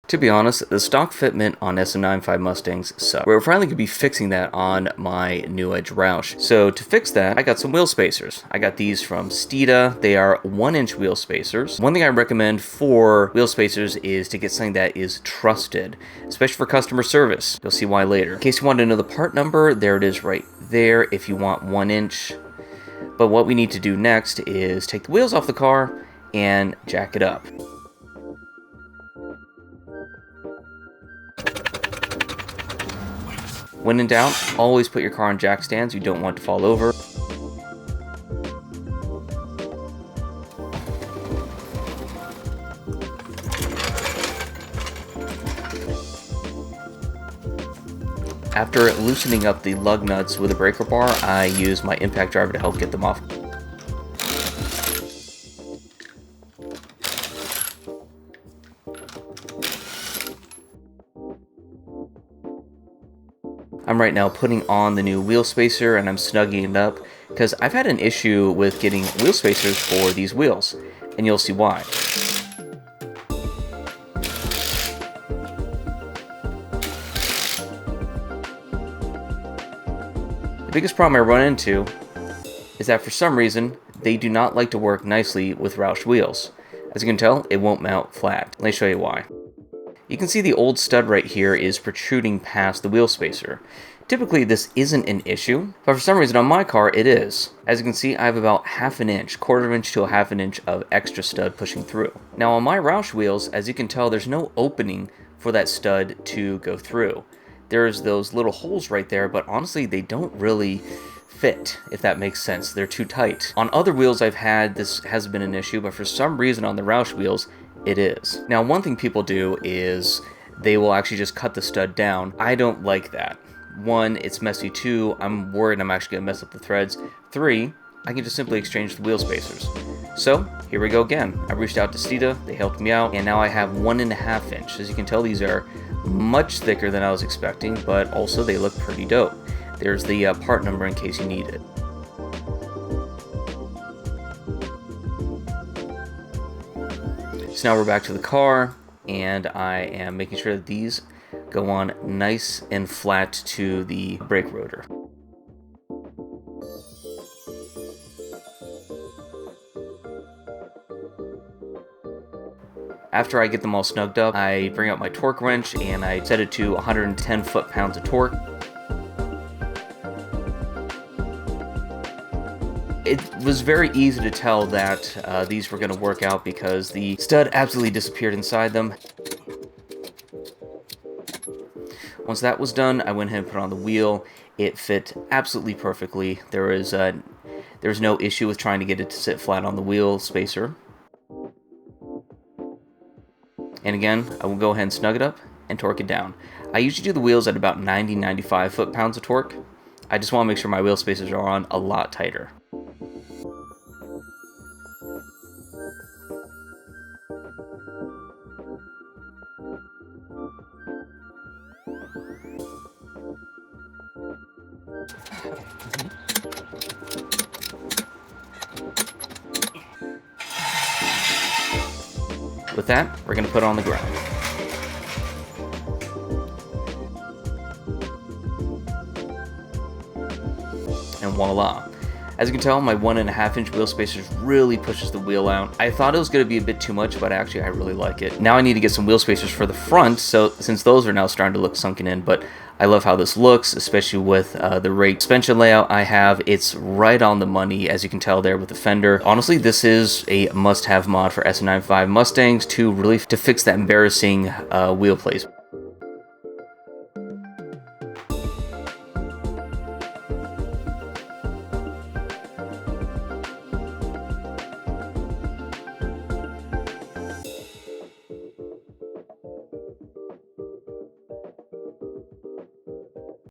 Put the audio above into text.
To be honest, the stock fitment on SN95 Mustangs suck. We're finally going to be fixing that on my New Edge Roush. So to fix that, I got some wheel spacers. I got these from Steeda. They are 1-inch wheel spacers. One thing I recommend for wheel spacers is to get something that is trusted, especially for customer service. You'll see why later. In case you want to know the part number, there it is right there if you want 1 inch. But what we need to do next is take the wheels off the car and jack it up. When in doubt, always put your car on jack stands. You don't want to fall over. After loosening up the lug nuts with a breaker bar, I use my impact driver to help get them off. I'm right now putting on the new wheel spacer and I'm snugging it up because I've had an issue with getting wheel spacers for these wheels, and you'll see why. The biggest problem I run into is that for some reason they do not like to work nicely with Roush wheels. As you can tell, it won't mount flat. Let me show you why. You can see the old stud right here is protruding past the wheel spacer. Typically this isn't an issue, but for some reason on my car it is. As you can see, I have about ½ inch, quarter inch to ½ inch of extra stud pushing through. Now on my Roush wheels, as you can tell, there's no opening for that stud to go through. There's those little holes right there, but honestly they don't really fit, if that makes sense. They're too tight. On other wheels I've had, this has been an issue, but for some reason on the Roush wheels, it is. Now, one thing people do is they will actually just cut the stud down. I don't like that. 1, it's messy. 2, I'm worried I'm actually going to mess up the threads. 3, I can just simply exchange the wheel spacers. So, here we go again. I reached out to Steeda, they helped me out, and now I have 1½ inch. As you can tell, these are much thicker than I was expecting, but also they look pretty dope. There's the part number in case you need it. So now we're back to the car, and I am making sure that these go on nice and flat to the brake rotor. After I get them all snugged up, I bring out my torque wrench and I set it to 110 foot-pounds of torque. It was very easy to tell that these were going to work out because the stud absolutely disappeared inside them. Once that was done, I went ahead and put on the wheel. It fit absolutely perfectly. There was no issue with trying to get it to sit flat on the wheel spacer. And again, I will go ahead and snug it up and torque it down. I usually do the wheels at about 90-95 foot-pounds of torque. I just want to make sure my wheel spacers are on a lot tighter. With that, we're going to put it on the ground. And voila. As you can tell, my 1½ inch wheel spacers really pushes the wheel out. I thought it was going to be a bit too much, but actually I really like it. Now I need to get some wheel spacers for the front, so since those are now starting to look sunken in, but I love how this looks, especially with the rake suspension layout I have. It's right on the money, as you can tell there with the fender. Honestly, this is a must-have mod for SN95 Mustangs to fix that embarrassing wheel placement.